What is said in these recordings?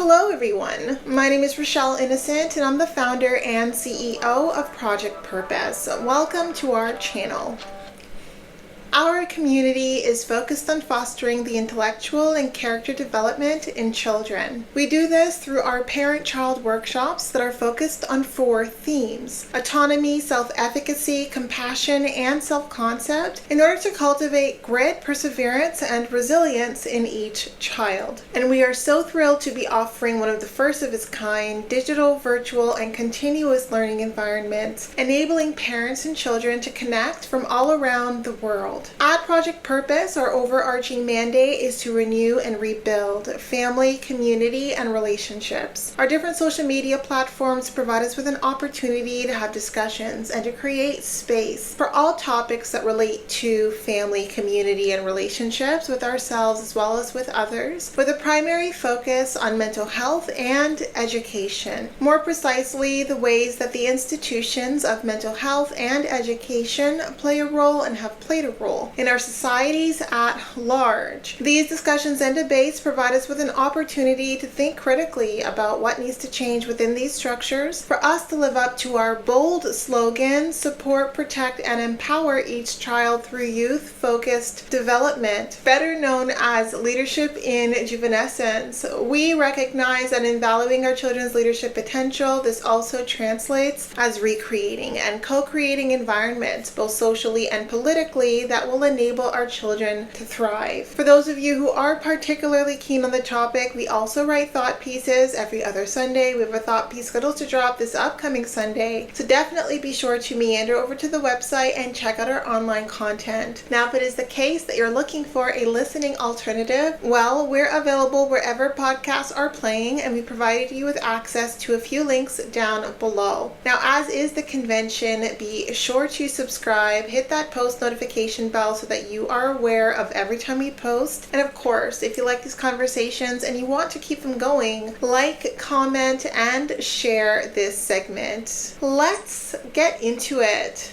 Hello everyone, my name is Rochelle Innocent and I'm the founder and CEO of Project Purpose. Welcome to our channel. Our community is focused on fostering the intellectual and character development in children. We do this through our parent-child workshops that are focused on 4 themes: autonomy, self-efficacy, compassion, and self-concept, in order to cultivate grit, perseverance, and resilience in each child. And we are so thrilled to be offering one of the first of its kind digital, virtual, and continuous learning environments, enabling parents and children to connect from all around the world. At Project Purpose, our overarching mandate is to renew and rebuild family, community, and relationships. Our different social media platforms provide us with an opportunity to have discussions and to create space for all topics that relate to family, community, and relationships with ourselves as well as with others, with a primary focus on mental health and education. More precisely, the ways that the institutions of mental health and education play a role and have played a role in our societies at large. These discussions and debates provide us with an opportunity to think critically about what needs to change within these structures for us to live up to our bold slogan: support, protect, and empower each child through youth-focused development, better known as leadership in juvenescence. We recognize that in valuing our children's leadership potential, this also translates as recreating and co-creating environments, both socially and politically, that will enable our children to thrive. For those of you who are particularly keen on the topic, we also write thought pieces every other Sunday. We have a thought piece scheduled to drop this upcoming Sunday, so definitely be sure to meander over to the website and check out our online content. Now, if it is the case that you're looking for a listening alternative, well, we're available wherever podcasts are playing, and we provided you with access to a few links down below. Now, as is the convention, be sure to subscribe, hit that post notification bell so that you are aware of every time we post. And of course, if you like these conversations and you want to keep them going, like, comment, and share this segment. Let's get into it.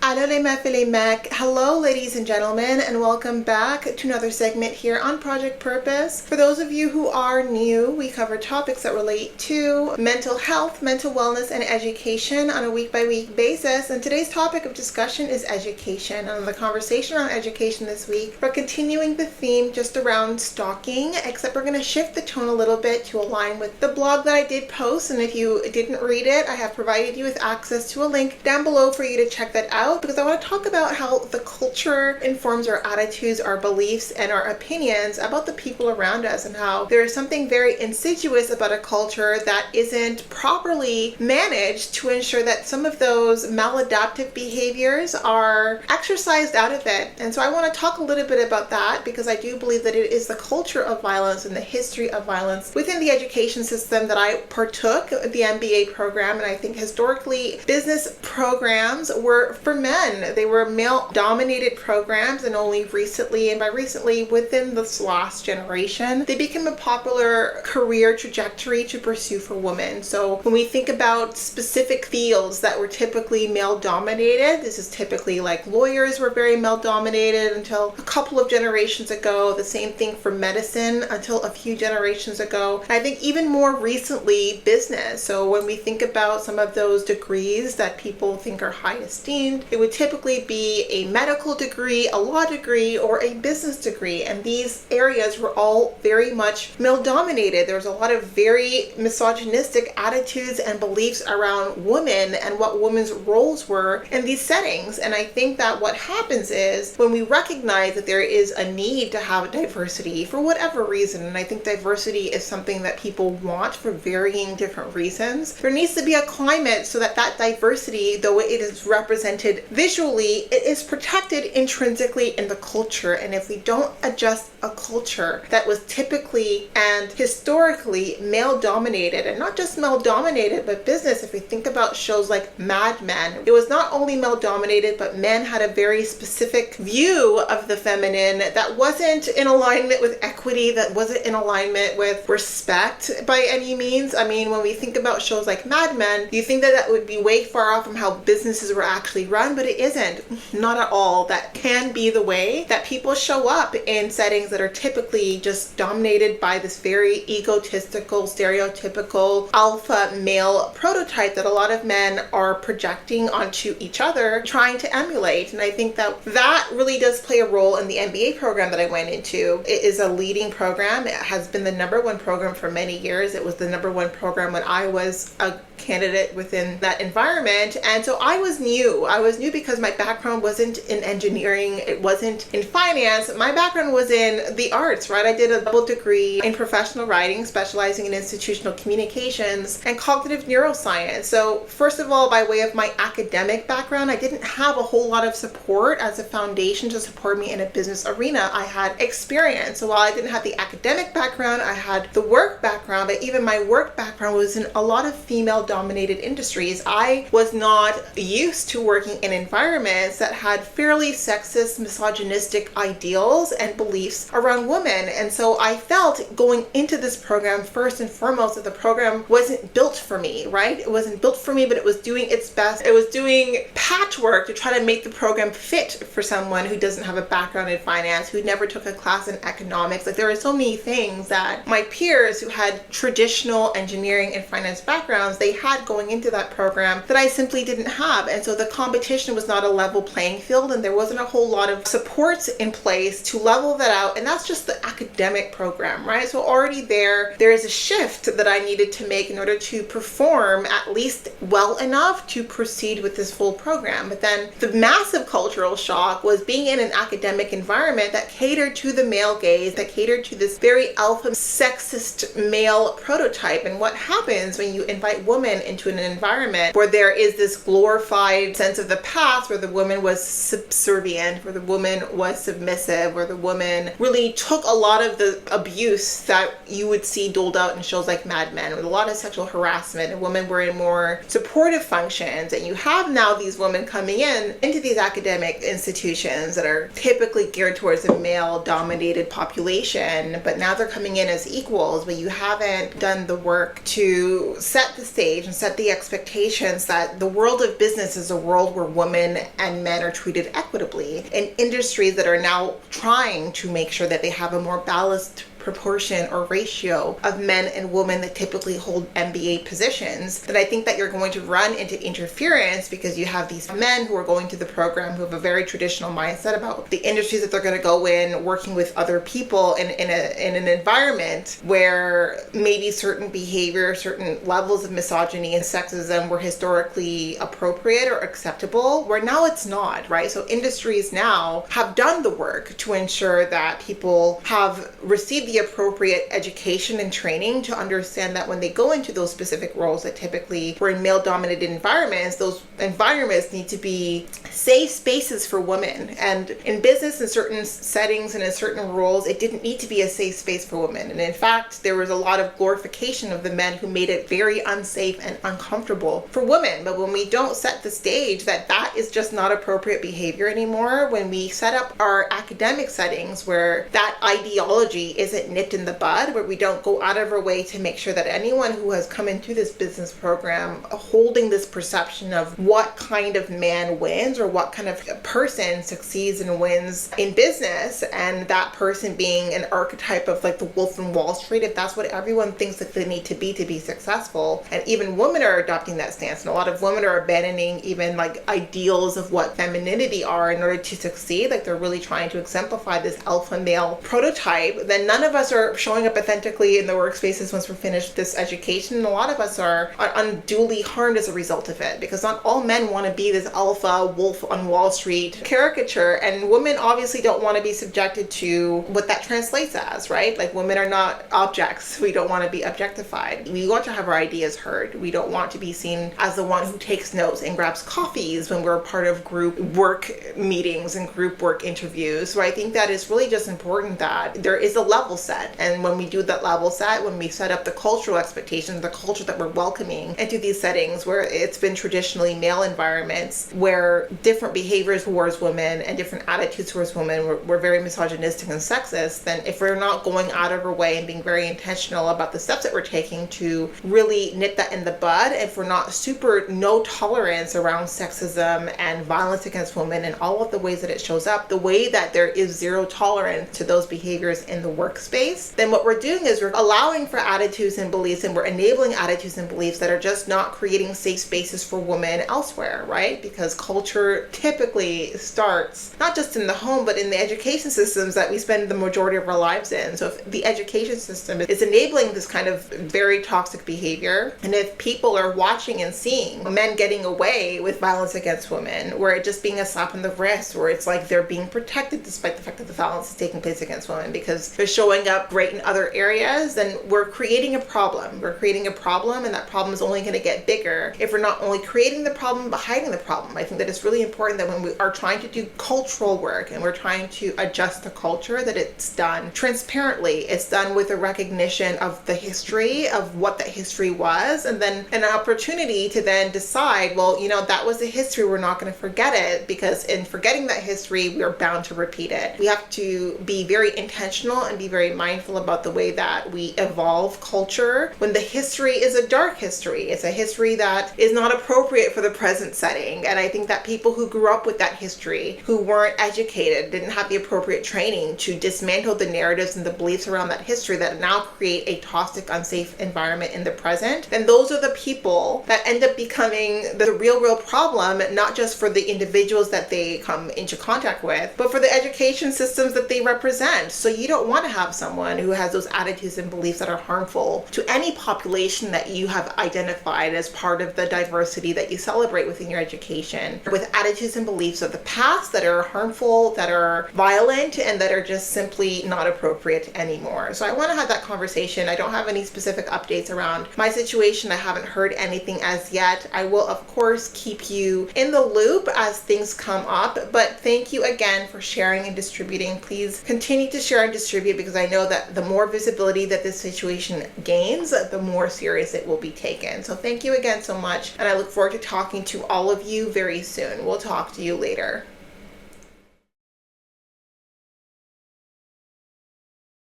Hello, ladies and gentlemen, and welcome back to another segment here on Project Purpose. For those of you who are new, we cover topics that relate to mental health, mental wellness, and education on a week-by-week basis. And today's topic of discussion is education. And the conversation around education this week, we're continuing the theme just around stalking, except we're going to shift the tone a little bit to align with the blog that I did post. And if you didn't read it, I have provided you with access to a link down below for you to check that out, because I want to talk about how the culture informs our attitudes, our beliefs, and our opinions about the people around us, and how there is something very insidious about a culture that isn't properly managed to ensure that some of those maladaptive behaviors are exercised out of it. And so I want to talk a little bit about that, because I do believe that it is the culture of violence and the history of violence within the education system that I partook of the MBA program. And I think historically business programs were for men. They were male-dominated programs, and only recently, and by recently, within this last generation, they became a popular career trajectory to pursue for women. So when we think about specific fields that were typically male-dominated, this is typically like lawyers were very male-dominated until a couple of generations ago. The same thing for medicine until a few generations ago. And I think even more recently, business. So when we think about some of those degrees that people think are high esteemed, it would typically be a medical degree, a law degree, or a business degree. And these areas were all very much male-dominated. There was a lot of very misogynistic attitudes and beliefs around women and what women's roles were in these settings. And I think that what happens is when we recognize that there is a need to have diversity for whatever reason, and I think diversity is something that people want for varying different reasons, there needs to be a climate so that that diversity, though it is represented visually, it is protected intrinsically in the culture. And if we don't adjust a culture that was typically and historically male-dominated, and not just male-dominated, but business, if we think about shows like Mad Men, it was not only male-dominated, but men had a very specific view of the feminine that wasn't in alignment with equity, that wasn't in alignment with respect by any means. I mean, when we think about shows like Mad Men, you think that that would be way far off from how businesses were actually run. done, but it isn't. Not at all. That can be the way that people show up in settings that are typically just dominated by this very egotistical, stereotypical alpha male prototype that a lot of men are projecting onto each other, trying to emulate. And I think that really does play a role in the MBA program that I went into. It is a leading program. It has been the number one program for many years. It was the number one program when I was a candidate within that environment. And so I was new. I was new because my background wasn't in engineering. It wasn't in finance. My background was in the arts, right? I did a double degree in professional writing, specializing in institutional communications and cognitive neuroscience. So first of all, by way of my academic background, I didn't have a whole lot of support as a foundation to support me in a business arena. I had experience. So while I didn't have the academic background, I had the work background, but even my work background was in a lot of female dominated industries. I was not used to working in environments that had fairly sexist, misogynistic ideals and beliefs around women. And so I felt going into this program, first and foremost, that the program wasn't built for me, right? It wasn't built for me, but it was doing its best. It was doing patchwork to try to make the program fit for someone who doesn't have a background in finance, who never took a class in economics. Like, there are so many things that my peers who had traditional engineering and finance backgrounds, they had going into that program that I simply didn't have. And so the competition was not a level playing field, and there wasn't a whole lot of supports in place to level that out. And that's just the academic program, right? So already there is a shift that I needed to make in order to perform at least well enough to proceed with this full program. But then the massive cultural shock was being in an academic environment that catered to the male gaze, that catered to this very alpha sexist male prototype. And what happens when you invite women into an environment where there is this glorified sense of the past, where the woman was subservient, where the woman was submissive, where the woman really took a lot of the abuse that you would see doled out in shows like Mad Men, with a lot of sexual harassment, and women were in more supportive functions. And you have now these women coming into these academic institutions that are typically geared towards a male dominated population, but now they're coming in as equals, but you haven't done the work to set the stage and set the expectations that the world of business is a world where women and men are treated equitably, in industries that are now trying to make sure that they have a more balanced proportion or ratio of men and women that typically hold MBA positions, that I think that you're going to run into interference, because you have these men who are going to the program who have a very traditional mindset about the industries that they're going to go in, working with other people in an environment where maybe certain behavior, certain levels of misogyny and sexism were historically appropriate or acceptable, where now it's not, right? So industries now have done the work to ensure that people have received the appropriate education and training to understand that when they go into those specific roles that typically were in male-dominated environments, those environments need to be safe spaces for women. And in business, in certain settings and in certain roles, it didn't need to be a safe space for women. And in fact, there was a lot of glorification of the men who made it very unsafe and uncomfortable for women. But when we don't set the stage that is just not appropriate behavior anymore, when we set up our academic settings where that ideology isn't nipped in the bud, where we don't go out of our way to make sure that anyone who has come into this business program holding this perception of what kind of man wins or what kind of person succeeds and wins in business, and that person being an archetype of like the wolf in Wall Street, if that's what everyone thinks that they need to be successful. And even women are adopting that stance, and a lot of women are abandoning even like ideals of what femininity are in order to succeed. Like, they're really trying to exemplify this alpha male prototype. Then none of us are showing up authentically in the workspaces once we're finished this education, and a lot of us are unduly harmed as a result of it, because not all men want to be this alpha wolf on Wall Street caricature, and women obviously don't want to be subjected to what that translates as, right? Like, women are not objects. We don't want to be objectified. We want to have our ideas heard. We don't want to be seen as the one who takes notes and grabs coffees when we're part of group work meetings and group work interviews. So I think that it's really just important that there is a level level set. And when we do that level set, when we set up the cultural expectations, the culture that we're welcoming into these settings where it's been traditionally male environments, where different behaviors towards women and different attitudes towards women were very misogynistic and sexist, then if we're not going out of our way and being very intentional about the steps that we're taking to really nip that in the bud, if we're not super no tolerance around sexism and violence against women and all of the ways that it shows up, the way that there is zero tolerance to those behaviors in the workspace, then what we're doing is we're allowing for attitudes and beliefs, and we're enabling attitudes and beliefs that are just not creating safe spaces for women elsewhere, right? Because culture typically starts not just in the home, but in the education systems that we spend the majority of our lives in. So if the education system is enabling this kind of very toxic behavior, and if people are watching and seeing men getting away with violence against women, where it just being a slap in the wrist, where it's like they're being protected despite the fact that the violence is taking place against women because they're showing up great in other areas, then we're creating a problem. We're creating a problem, and that problem is only going to get bigger if we're not only creating the problem but hiding the problem. I think that it's really important that when we are trying to do cultural work and we're trying to adjust the culture, that it's done transparently. It's done with a recognition of the history, of what that history was, and then an opportunity to then decide, well, that was the history. We're not going to forget it, because in forgetting that history, we are bound to repeat it. We have to be very intentional and be very mindful about the way that we evolve culture when the history is a dark history. It's a history that is not appropriate for the present setting. And I think that people who grew up with that history, who weren't educated, didn't have the appropriate training to dismantle the narratives and the beliefs around that history that now create a toxic, unsafe environment in the present, then those are the people that end up becoming the real problem, not just for the individuals that they come into contact with, but for the education systems that they represent. So you don't want to have someone who has those attitudes and beliefs that are harmful to any population that you have identified as part of the diversity that you celebrate within your education, with attitudes and beliefs of the past that are harmful, that are violent, and that are just simply not appropriate anymore. So I want to have that conversation. I don't have any specific updates around my situation. I haven't heard anything as yet. I will, of course, keep you in the loop as things come up, but thank you again for sharing and distributing. Please continue to share and distribute, because I know that the more visibility that this situation gains, the more serious it will be taken. So thank you again so much, and I look forward to talking to all of you very soon. We'll talk to you later.